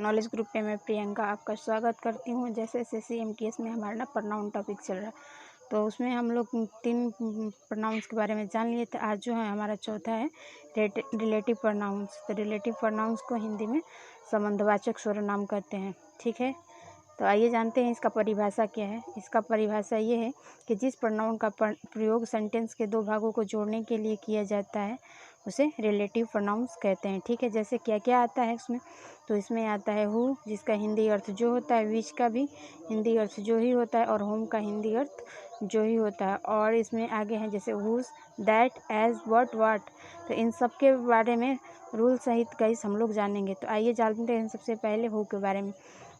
Knowledge group पे मैं प्रियंका आपका स्वागत करती हूँ। जैसे एसएससी एमटीएस में हमारा ना प्रोनाउन टॉपिक चल रहा है, तो उसमें हम लोग 3 प्रोनाउंस के बारे में जान लिए थे। आज जो है हमारा चौथा है रिलेटिव प्रोनाउंस। तो रिलेटिव प्रोनाउंस को हिंदी में संबंधवाचक सर्वनाम कहते हैं। ठीक है, तो आइए जानते हैं इसका परिभाषा क्या है। इसका परिभाषा ये है कि जिस प्रोनाउन का प्रयोग सेंटेंस के 2 भागों को जोड़ने के लिए किया जाता है उसे रिलेटिव प्रोनाउंस कहते हैं। ठीक है, जैसे क्या क्या आता है इसमें, तो इसमें आता है हु, जिसका हिंदी अर्थ जो होता है, विच का भी हिंदी अर्थ जो ही होता है, और होम का हिंदी अर्थ जो ही होता है। और इसमें आगे हैं जैसे हुज, दैट, एज, व्हाट, वाट। तो इन सब के बारे में रूल सहित गाइस हम लोग जानेंगे। तो आइए जानते हैं सबसे पहले हु के बारे में।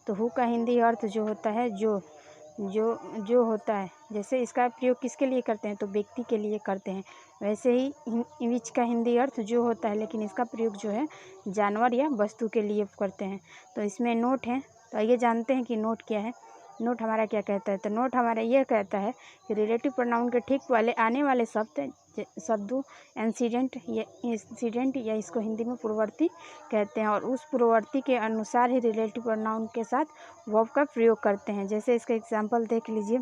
तो हु का हिंदी अर्थ जो होता है जो होता है। जैसे इसका प्रयोग किसके लिए करते हैं, तो व्यक्ति के लिए करते हैं। वैसे ही विच का हिंदी अर्थ जो होता है, लेकिन इसका प्रयोग जो है जानवर या वस्तु के लिए करते हैं। तो इसमें नोट है, तो आइए जानते हैं कि नोट क्या है। नोट हमारा क्या कहता है, तो नोट हमारा यह कहता है कि रिलेटिव प्रोनाउन के ठीक वाले आने वाले शब्दों इंसिडेंट या इसको हिंदी में पूर्ववर्ती कहते हैं, और उस पूर्ववर्ती के अनुसार ही रिलेटिव प्रोनाउन के साथ वर्ब का प्रयोग करते हैं। जैसे इसका एग्जाम्पल देख लीजिए।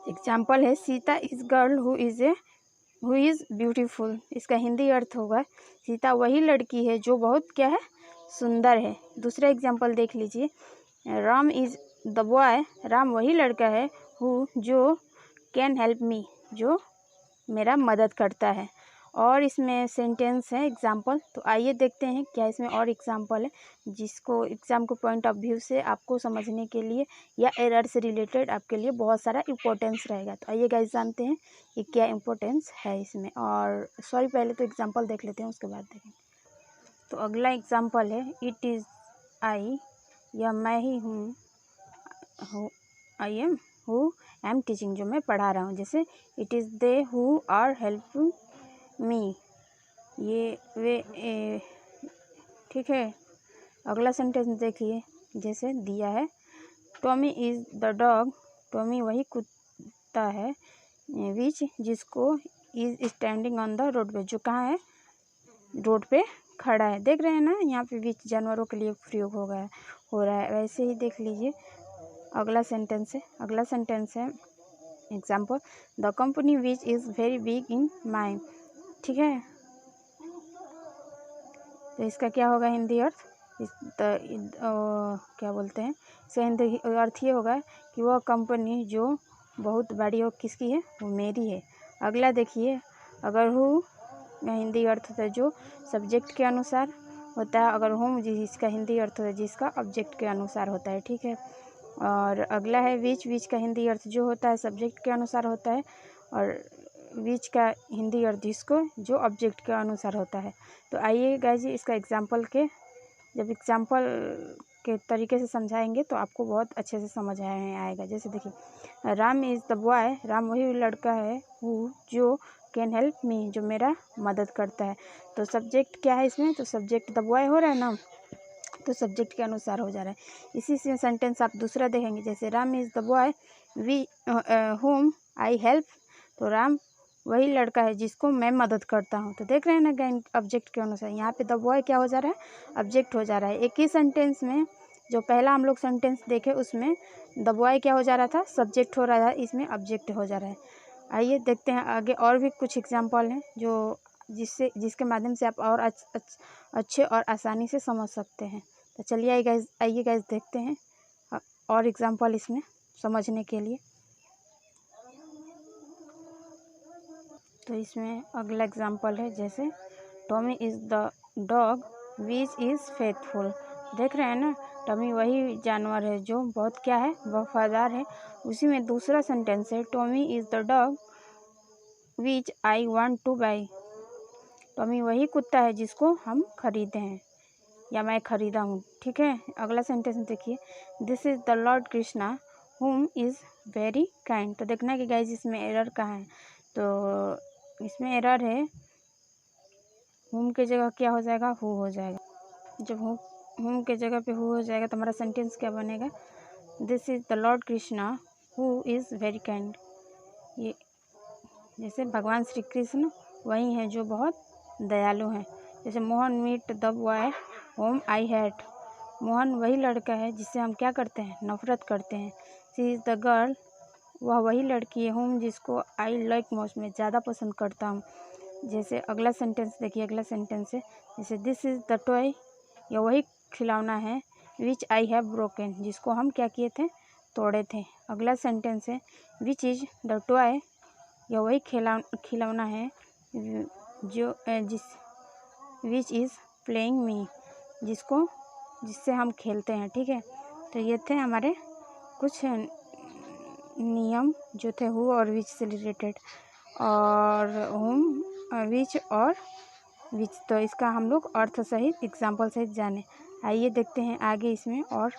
एग्जाम्पल है Sita is girl who is beautiful. इसका हिंदी अर्थ होगा सीता वही लड़की है जो बहुत क्या है, सुंदर है। दूसरा एग्जाम्पल देख लीजिए। Ram is the boy, Ram वही लड़का है हु जो कैन हेल्प मी, जो मेरा मदद करता है। और इसमें सेंटेंस है एग्जाम्पल, तो आइए देखते हैं क्या इसमें और एग्जाम्पल है, जिसको एग्जाम को पॉइंट ऑफ व्यू से आपको समझने के लिए या एरर से रिलेटेड आपके लिए बहुत सारा इम्पोर्टेंस रहेगा। तो आइए गाइस जानते हैं कि क्या इम्पोर्टेंस है इसमें। और पहले तो एग्जाम्पल देख लेते हैं, उसके बाद देखेंगे। तो अगला एग्जाम्पल है इट इज़ आई, यह मैं ही हूँ, I am who am teaching, जो मैं पढ़ा रहा हूँ। जैसे it is they who are helping me, ये वे ठीक है। अगला सेंटेंस देखिए, जैसे दिया है Tommy is the dog, Tommy वही कुत्ता है, विच जिसको is standing on the road पे, जो कहाँ है, रोड पे खड़ा है। देख रहे हैं ना, यहाँ पे विच जानवरों के लिए प्रयोग हो रहा है। वैसे ही देख लीजिए अगला सेंटेंस है example the company which is very big in my. ठीक है, तो इसका क्या होगा हिंदी अर्थ, क्या बोलते हैं, इसका हिंदी अर्थ ये होगा कि वह कंपनी जो बहुत बड़ी हो, किसकी है, वो मेरी है। अगला देखिए, अगर हु हिंदी अर्थ होता है जो सब्जेक्ट के अनुसार होता है, अगर होम जिसका हिंदी अर्थ होता है जिसका ऑब्जेक्ट के अनुसार होता है। ठीक है, और अगला है विच का हिंदी अर्थ जो होता है सब्जेक्ट के अनुसार होता है, और विच का हिंदी अर्थ जिसको जो ऑब्जेक्ट के अनुसार होता है। तो आइए गाइस इसका एग्जाम्पल जब एग्जाम्पल के तरीके से समझाएंगे तो आपको बहुत अच्छे से समझ आएगा। जैसे देखिए Ram is the boy, Ram वही लड़का है हु जो कैन हेल्प मी, जो मेरा मदद करता है। तो सब्जेक्ट क्या है इसमें, तो सब्जेक्ट द बॉय हो रहा है ना, तो सब्जेक्ट के अनुसार हो जा रहा है। इसी से सेंटेंस आप दूसरा देखेंगे, जैसे राम इज़ द बॉय हुम आई हेल्प, तो राम वही लड़का है जिसको मैं मदद करता हूँ। तो देख रहे हैं ना ऑब्जेक्ट के अनुसार, यहाँ पे द बॉय क्या हो जा रहा है, ऑब्जेक्ट हो जा रहा है। एक ही सेंटेंस में जो पहला हम लोग सेंटेंस देखे उसमें द बॉय क्या हो जा रहा था, सब्जेक्ट हो रहा था, इसमें ऑब्जेक्ट हो जा रहा है। आइए देखते हैं आगे और भी कुछ एग्जाम्पल हैं जो जिसके माध्यम से आप और अच्छे और आसानी से समझ सकते हैं। तो चलिए आइए गाइस देखते हैं और एग्जाम्पल इसमें समझने के लिए। तो इसमें अगला एग्जाम्पल है जैसे Tommy is the dog which is faithful. देख रहे हैं ना, टॉमी वही जानवर है जो बहुत क्या है, वफादार है। उसी में दूसरा सेंटेंस है Tommy is the dog which I want two by, Tommy वही कुत्ता है जिसको हम खरीदे हैं या मैं खरीदा हूँ। ठीक है, अगला सेंटेंस देखिए this is the Lord Krishna हुम इज़ वेरी काइंड। तो देखना कि गाइस इसमें एरर कहाँ है, तो इसमें एरर है हुम के जगह क्या हो जाएगा, हु हो जाएगा। जब हुम के जगह पे हु हो जाएगा तो हमारा सेंटेंस क्या बनेगा, this is the Lord Krishna who is very kind. ये जैसे भगवान श्री कृष्ण वही हैं जो बहुत दयालु हैं। जैसे Mohan meet the boy whom I had, Mohan वही लड़का है जिससे हम क्या करते हैं, नफरत करते हैं। शी इज़ द गर्ल, वह वही लड़की है होम जिसको आई लाइक मोस्ट, में ज़्यादा पसंद करता हूँ। जैसे अगला सेंटेंस देखिए, अगला सेंटेंस है जैसे दिस इज़ द टॉय, यह वही खिलौना है विच आई हैव ब्रोकन, जिसको हम क्या किए थे, तोड़े थे। अगला सेंटेंस है विच इज़ द टॉय, यह वही खिलौना है जो विच इज़ प्लेइंग मी, जिससे हम खेलते हैं। ठीक है, तो ये थे हमारे कुछ नियम जो थे हु और विच से रिलेटेड, और हुम, विच और विच। तो इसका हम लोग अर्थ सहित एग्जाम्पल सहित जाने। आइए देखते हैं आगे इसमें। और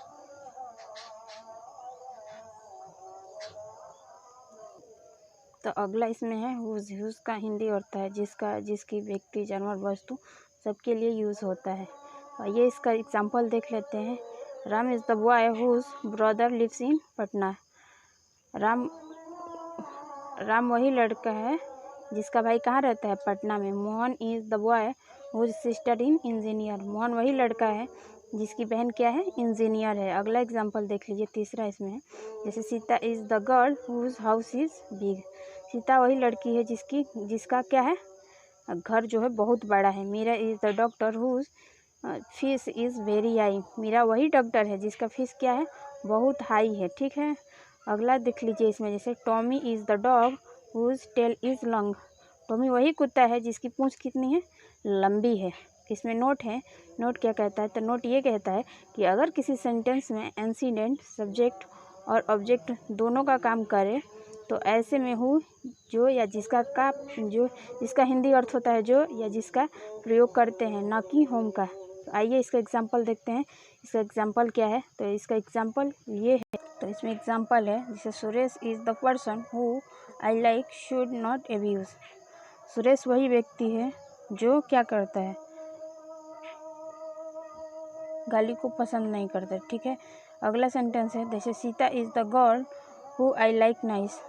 तो अगला इसमें है हुज। हुज का हिंदी अर्थ है जिसका, जिसकी, व्यक्ति, जानवर, वस्तु सबके लिए यूज़ होता है। आइए इसका एग्जाम्पल देख लेते हैं। Ram is the boy whose brother lives in Patna. Ram वही लड़का है जिसका भाई कहाँ रहता है, पटना में। Mohan is the boy whose sister in engineer, Mohan वही लड़का है जिसकी बहन क्या है, इंजीनियर है। अगला एग्जाम्पल देख लीजिए, तीसरा इसमें है जैसे Sita is the girl whose house is big, Sita वही लड़की है जिसका क्या है, घर जो है बहुत बड़ा है। Meera is the doctor whose fees is very high, Meera वही डॉक्टर है जिसका फीस क्या है, बहुत हाई है। ठीक है, अगला देख लीजिए इसमें जैसे Tommy is the dog whose tail is long, Tommy वही कुत्ता है जिसकी पूंछ कितनी है, लंबी है। इसमें नोट है, नोट क्या कहता है, तो नोट ये कहता है कि अगर किसी सेंटेंस में इंसिडेंट सब्जेक्ट और ऑब्जेक्ट दोनों का काम करे तो ऐसे में हु जो या जिसका हिंदी अर्थ होता है जो या जिसका प्रयोग करते हैं, न कि होम का। तो आइए इसका एग्जाम्पल देखते हैं। इसका एग्जाम्पल क्या है, तो इसका एग्जाम्पल ये है। तो इसमें एग्जाम्पल है जैसे Suresh is the person who I like should not abuse, Suresh वही व्यक्ति है जो क्या करता है, गाली को पसंद नहीं करता। ठीक है, अगला सेंटेंस है जैसे Sita is the girl who I like nice,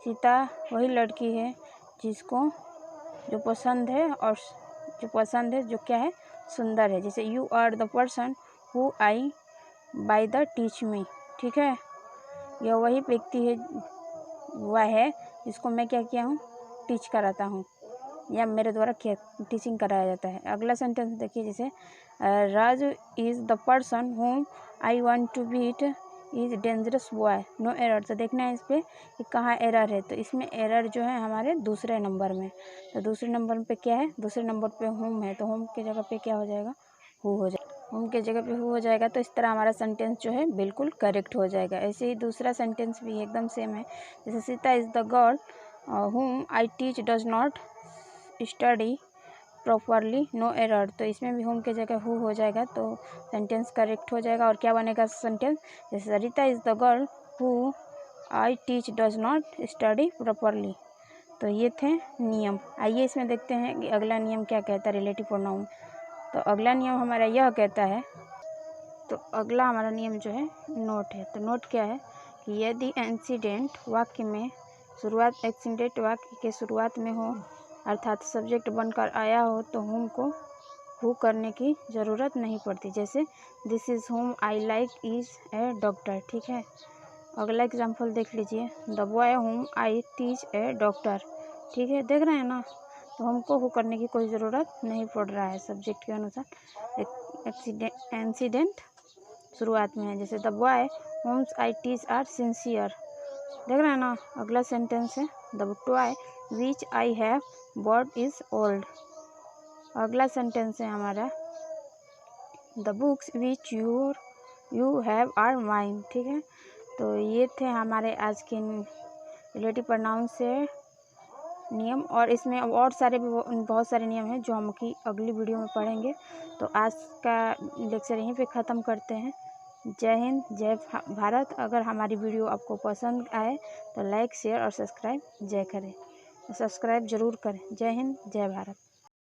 Sita वही लड़की है जिसको जो पसंद है और जो क्या है, सुंदर है। जैसे you are the person who I by the teach me, ठीक है, यह वही व्यक्ति है, वह है जिसको मैं क्या किया हूँ, टीच कराता हूँ या मेरे द्वारा टीचिंग कराया जाता है। अगला सेंटेंस देखिए जैसे Raju is the person whom I want to beat is dangerous boy no error. तो देखना है इस पर कि कहाँ एरर है, तो इसमें एरर जो है हमारे दूसरे नंबर में। तो दूसरे नंबर पे क्या है, दूसरे नंबर पे होम है, तो होम की जगह पे क्या हो जाएगा, हु हो जाएगा, होम की जगह पे हु हो जाएगा। तो इस तरह हमारा सेंटेंस जो है बिल्कुल करेक्ट हो जाएगा। ऐसे ही दूसरा सेंटेंस भी एकदम सेम है, जैसे Sita is the girl whom I teach does not study properly no error. तो इसमें भी होम की जगह हु हो जाएगा, तो सेंटेंस करेक्ट हो जाएगा। और क्या बनेगा सेंटेंस, जैसे Sarita is the girl who I teach does not study properly. तो ये थे नियम। आइए इसमें देखते हैं कि अगला नियम क्या कहता है रिलेटिव प्रोनाउन। तो अगला नियम हमारा यह कहता है, तो अगला हमारा नियम जो है नोट है। तो नोट क्या है कि यदि इंसिडेंट वाक्य में शुरुआत एक्सीडेंट वाक्य के शुरुआत में हो अर्थात सब्जेक्ट बनकर आया हो तो होम को हु करने की ज़रूरत नहीं पड़ती। जैसे this is home I like is a doctor. ठीक है, अगला एग्जांपल देख लीजिए, the boy whom I teach A doctor. ठीक है, देख रहे हैं ना, तो हमको हु करने की कोई ज़रूरत नहीं पड़ रहा है सब्जेक्ट के अनुसार। इंसिडेंट शुरुआत में है, जैसे the boy whom I teach are sincere. देख रहे हैं ना, अगला सेंटेंस है the toy which I have bought is old. अगला सेंटेंस है हमारा the books which you have are mine. ठीक है, तो ये थे हमारे आज के रिलेटिव प्रोनाउन से नियम, और इसमें और सारे भी बहुत सारे नियम हैं जो हम की अगली वीडियो में पढ़ेंगे। तो आज का लेक्चर यहीं पे ख़त्म करते हैं। जय हिंद, जय भारत। अगर हमारी वीडियो आपको पसंद आए तो लाइक, शेयर और सब्सक्राइब ज़रूर करें। जय हिंद, जय भारत।